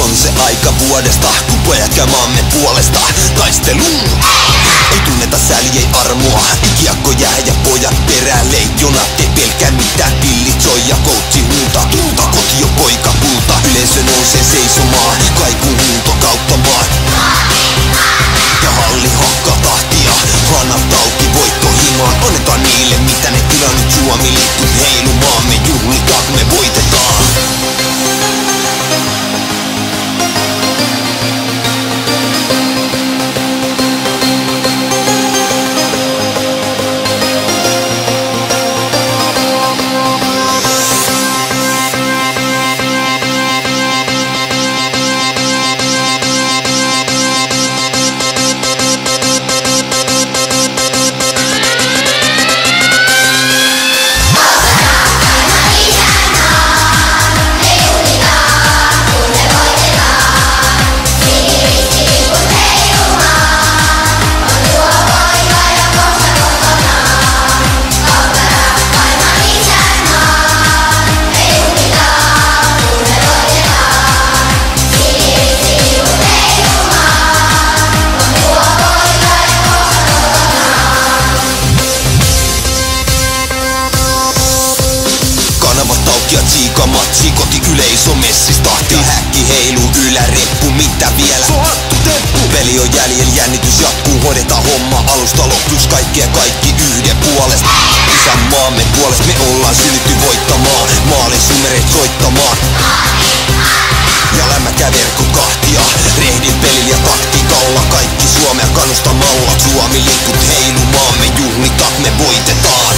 on se aika vuodesta, kun pojat käy maamme puolesta taisteluun. Ei tunneta säli, ei armoa, kiekko jää ja pojat perään. Leijonat ei pelkää mitään, pillit soi ja koutsi huuta. Tulta koti jo poika pulta, yleisö nousee seisomaan. Kaikun huuto kautta maan. Ja halli hakkaa tahtia, hanat auki voittohimaan. Annetaan niille mitä ne tilannut, Suomi liittut heilumaan. Me juhlitaan kun me voitetaan. Matsi koti yleisö messis tahtia. Häkki heiluu yläreppu, mitä vielä? Se on hattu temppu. Peli on jäljellä, jännitys jatkuu. Hoidetaan homma alusta loppuus. Kaikkea kaikki yhden puolesta. Isänmaamme puolesta me ollaan synnytty voittamaan. Maalin sumereet soittamaan. Ja lämmäkää verkot kahtia. Rehdin pelillä ja taktiikalla. Kaikki Suomea kannustamalla. Suomi liikkut heilumaan. Me juhlitaan, me voitetaan.